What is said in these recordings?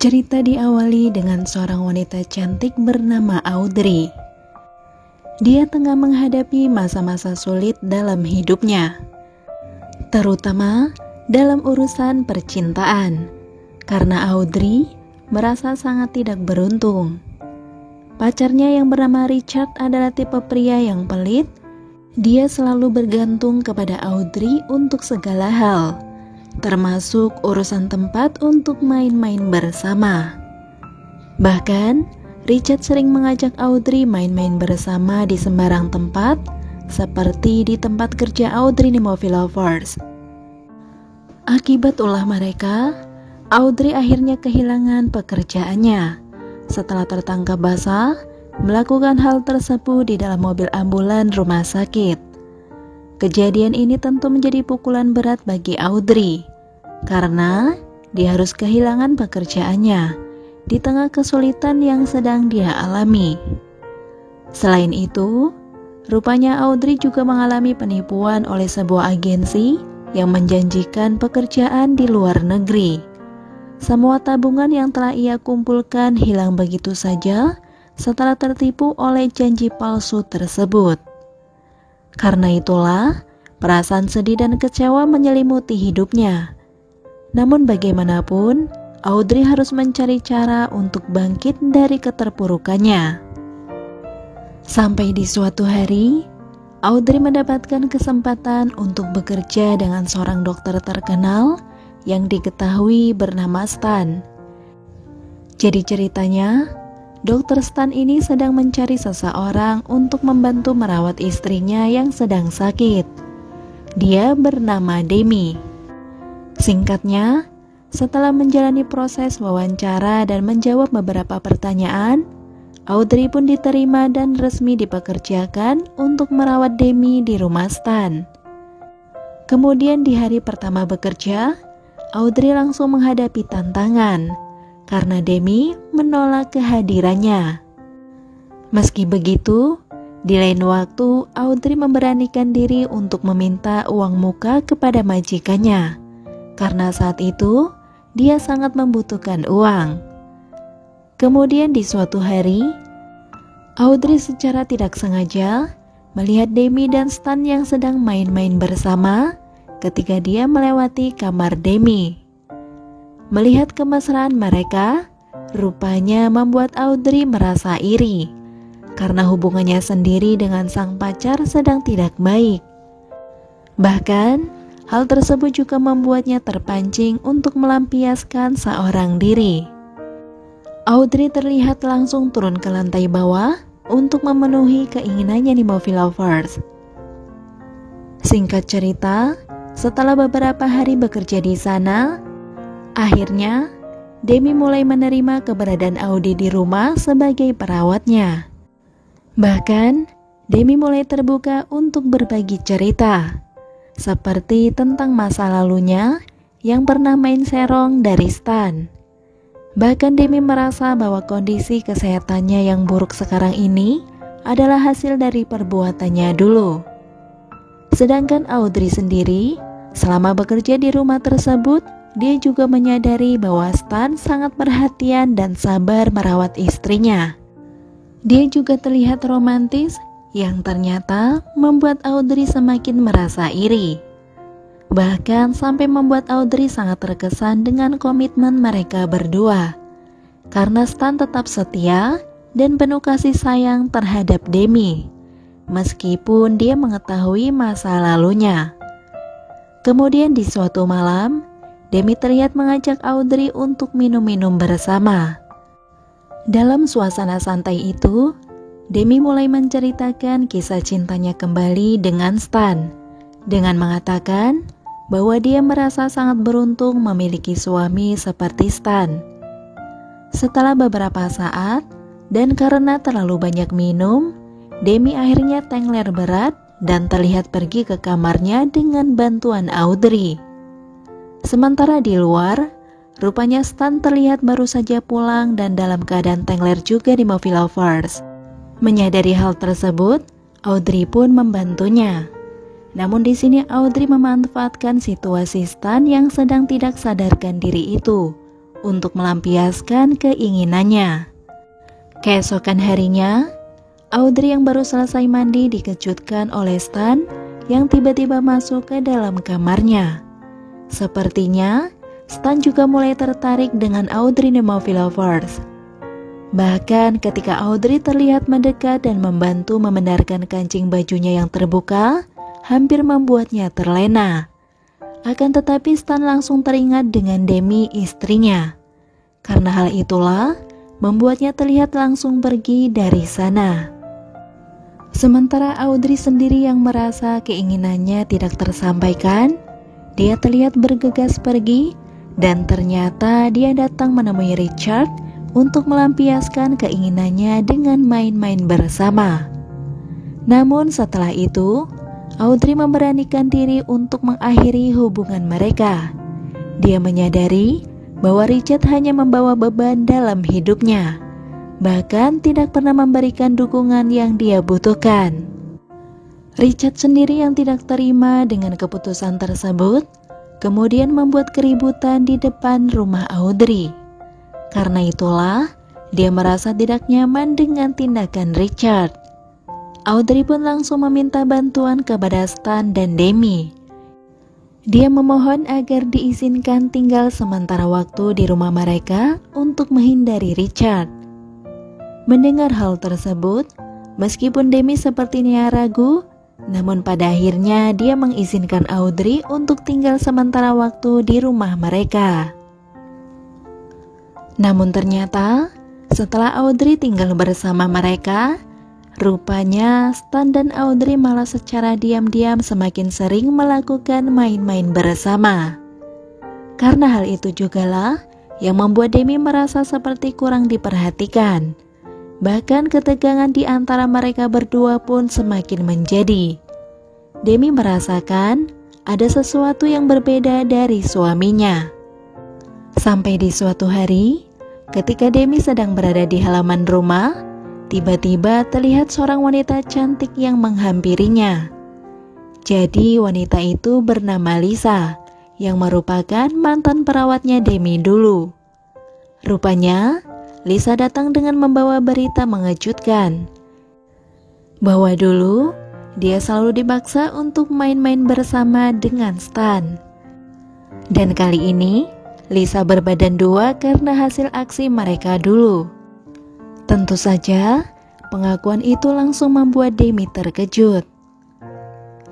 Cerita diawali dengan seorang wanita cantik bernama Audrey. Dia tengah menghadapi masa-masa sulit dalam hidupnya, terutama dalam urusan percintaan, karena Audrey merasa sangat tidak beruntung. Pacarnya yang bernama Richard adalah tipe pria yang pelit. Dia selalu bergantung kepada Audrey untuk segala hal, termasuk urusan tempat untuk main-main bersama. Bahkan, Richard sering mengajak Audrey main-main bersama di sembarang tempat, seperti di tempat kerja Audrey di Movie Lovers. Akibat ulah mereka, Audrey akhirnya kehilangan pekerjaannya setelah tertangkap basah melakukan hal tersebut di dalam mobil ambulan rumah sakit. Kejadian ini tentu menjadi pukulan berat bagi Audrey, karena dia harus kehilangan pekerjaannya di tengah kesulitan yang sedang dia alami. Selain itu, rupanya Audrey juga mengalami penipuan oleh sebuah agensi yang menjanjikan pekerjaan di luar negeri. Semua tabungan yang telah ia kumpulkan hilang begitu saja setelah tertipu oleh janji palsu tersebut. Karena itulah, perasaan sedih dan kecewa menyelimuti hidupnya. Namun bagaimanapun, Audrey harus mencari cara untuk bangkit dari keterpurukannya. Sampai di suatu hari, Audrey mendapatkan kesempatan untuk bekerja dengan seorang dokter terkenal yang diketahui bernama Stan. Jadi ceritanya, Dokter Stan ini sedang mencari seseorang untuk membantu merawat istrinya yang sedang sakit. Dia bernama Demi. Singkatnya, setelah menjalani proses wawancara dan menjawab beberapa pertanyaan, Audrey pun diterima dan resmi dipekerjakan untuk merawat Demi di rumah Stan. Kemudian di hari pertama bekerja, Audrey langsung menghadapi tantangan karena Demi menolak kehadirannya. Meski begitu, di lain waktu Audrey memberanikan diri untuk meminta uang muka kepada majikannya, karena saat itu dia sangat membutuhkan uang. Kemudian di suatu hari, Audrey secara tidak sengaja melihat Demi dan Stan yang sedang main-main bersama ketika dia melewati kamar Demi. Melihat kemesraan mereka, rupanya membuat Audrey merasa iri karena hubungannya sendiri dengan sang pacar sedang tidak baik. Bahkan, hal tersebut juga membuatnya terpancing untuk melampiaskan seorang diri. Audrey terlihat langsung turun ke lantai bawah untuk memenuhi keinginannya di Movie Lovers. Singkat cerita, setelah beberapa hari bekerja di sana, akhirnya, Demi mulai menerima keberadaan Audrey di rumah sebagai perawatnya. Bahkan, Demi mulai terbuka untuk berbagi cerita, seperti tentang masa lalunya yang pernah main serong dari Stan. Bahkan Demi merasa bahwa kondisi kesehatannya yang buruk sekarang ini adalah hasil dari perbuatannya dulu. Sedangkan Audrey sendiri, selama bekerja di rumah tersebut, dia juga menyadari bahwa Stan sangat perhatian dan sabar merawat istrinya. Dia juga terlihat romantis yang ternyata membuat Audrey semakin merasa iri. Bahkan sampai membuat Audrey sangat terkesan dengan komitmen mereka berdua, karena Stan tetap setia dan penuh kasih sayang terhadap Demi, meskipun dia mengetahui masa lalunya. Kemudian di suatu malam, Demi terlihat mengajak Audrey untuk minum-minum bersama. Dalam suasana santai itu, Demi mulai menceritakan kisah cintanya kembali dengan Stan, dengan mengatakan bahwa dia merasa sangat beruntung memiliki suami seperti Stan. Setelah beberapa saat, dan karena terlalu banyak minum, Demi akhirnya tengler berat dan terlihat pergi ke kamarnya dengan bantuan Audrey. Sementara di luar, rupanya Stan terlihat baru saja pulang dan dalam keadaan tengler juga di Movie Lovers. Menyadari hal tersebut, Audrey pun membantunya. Namun di sini Audrey memanfaatkan situasi Stan yang sedang tidak sadarkan diri itu untuk melampiaskan keinginannya. Keesokan harinya, Audrey yang baru selesai mandi dikejutkan oleh Stan yang tiba-tiba masuk ke dalam kamarnya. Sepertinya, Stan juga mulai tertarik dengan Audrey Nemofilovers. Bahkan ketika Audrey terlihat mendekat dan membantu membenarkan kancing bajunya yang terbuka, hampir membuatnya terlena. Akan tetapi Stan langsung teringat dengan Demi, istrinya. Karena hal itulah, membuatnya terlihat langsung pergi dari sana. Sementara Audrey sendiri yang merasa keinginannya tidak tersampaikan, dia terlihat bergegas pergi dan ternyata dia datang menemui Richard untuk melampiaskan keinginannya dengan main-main bersama. Namun setelah itu, Audrey memberanikan diri untuk mengakhiri hubungan mereka. Dia menyadari bahwa Richard hanya membawa beban dalam hidupnya, bahkan tidak pernah memberikan dukungan yang dia butuhkan. Richard sendiri yang tidak terima dengan keputusan tersebut, kemudian membuat keributan di depan rumah Audrey. Karena itulah, dia merasa tidak nyaman dengan tindakan Richard. Audrey pun langsung meminta bantuan kepada Stan dan Demi. Dia memohon agar diizinkan tinggal sementara waktu di rumah mereka untuk menghindari Richard. Mendengar hal tersebut, meskipun Demi sepertinya ragu, namun pada akhirnya dia mengizinkan Audrey untuk tinggal sementara waktu di rumah mereka. Namun ternyata, setelah Audrey tinggal bersama mereka, rupanya Stan dan Audrey malah secara diam-diam semakin sering melakukan main-main bersama. Karena hal itu jugalah yang membuat Demi merasa seperti kurang diperhatikan. Bahkan ketegangan di antara mereka berdua pun semakin menjadi. Demi merasakan ada sesuatu yang berbeda dari suaminya. Sampai di suatu hari, ketika Demi sedang berada di halaman rumah, tiba-tiba terlihat seorang wanita cantik yang menghampirinya. Jadi wanita itu bernama Lisa, yang merupakan mantan perawatnya Demi dulu. Rupanya, Lisa datang dengan membawa berita mengejutkan, bahwa dulu dia selalu dipaksa untuk main-main bersama dengan Stan. Dan kali ini, Lisa berbadan dua karena hasil aksi mereka dulu. Tentu saja, pengakuan itu langsung membuat Demi terkejut.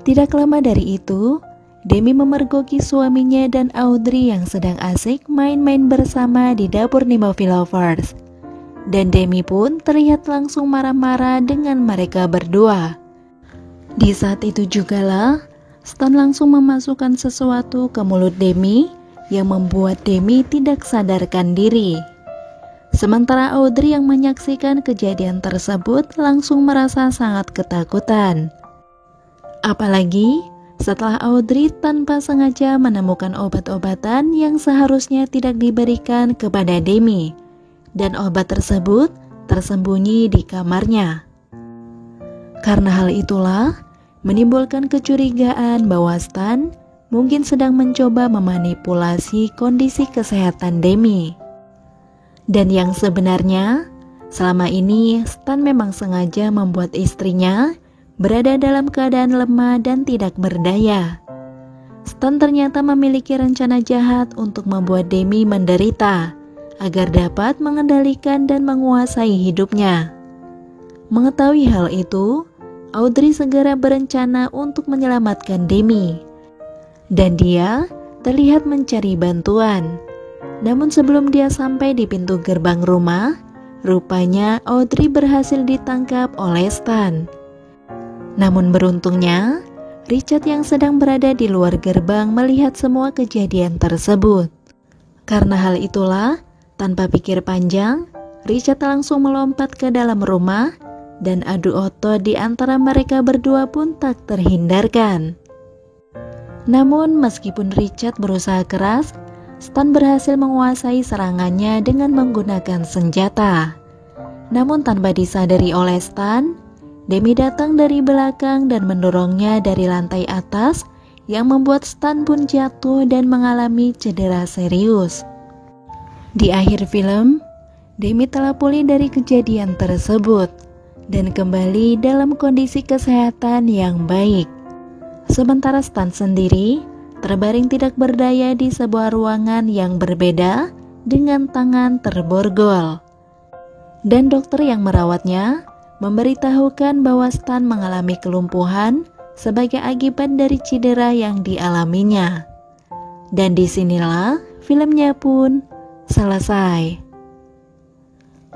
Tidak lama dari itu, Demi memergoki suaminya dan Audrey yang sedang asik main-main bersama di dapur Nemofilovers. Dan Demi pun terlihat langsung marah-marah dengan mereka berdua. Di saat itu jugalah, Stan langsung memasukkan sesuatu ke mulut Demi yang membuat Demi tidak sadarkan diri. Sementara Audrey yang menyaksikan kejadian tersebut langsung merasa sangat ketakutan. Apalagi setelah Audrey tanpa sengaja menemukan obat-obatan yang seharusnya tidak diberikan kepada Demi, dan obat tersebut tersembunyi di kamarnya. Karena hal itulah menimbulkan kecurigaan bahwa Stan mungkin sedang mencoba memanipulasi kondisi kesehatan Demi. Dan yang sebenarnya, selama ini Stan memang sengaja membuat istrinya berada dalam keadaan lemah dan tidak berdaya. Stan ternyata memiliki rencana jahat untuk membuat Demi menderita, agar dapat mengendalikan dan menguasai hidupnya. Mengetahui hal itu, Audrey segera berencana untuk menyelamatkan Demi. Dan dia terlihat mencari bantuan. Namun sebelum dia sampai di pintu gerbang rumah, rupanya Audrey berhasil ditangkap oleh Stan. Namun beruntungnya, Richard yang sedang berada di luar gerbang melihat semua kejadian tersebut. Karena hal itulah, tanpa pikir panjang, Richard langsung melompat ke dalam rumah dan adu otot di antara mereka berdua pun tak terhindarkan. Namun meskipun Richard berusaha keras, Stan berhasil menguasai serangannya dengan menggunakan senjata. Namun tanpa disadari oleh Stan, Demi datang dari belakang dan mendorongnya dari lantai atas yang membuat Stan pun jatuh dan mengalami cedera serius. Di akhir film, Demi telah pulih dari kejadian tersebut dan kembali dalam kondisi kesehatan yang baik. Sementara Stan sendiri terbaring tidak berdaya di sebuah ruangan yang berbeda dengan tangan terborgol. Dan dokter yang merawatnya memberitahukan bahwa Stan mengalami kelumpuhan sebagai akibat dari cedera yang dialaminya. Dan disinilah filmnya pun selesai.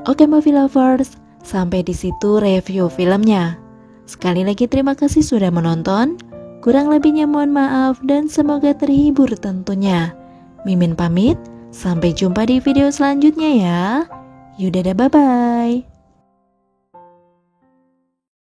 Oke movie lovers, sampai di situ review filmnya. Sekali lagi terima kasih sudah menonton. Kurang lebihnya mohon maaf dan semoga terhibur tentunya. Mimin pamit, sampai jumpa di video selanjutnya ya. Yaudah, bye-bye.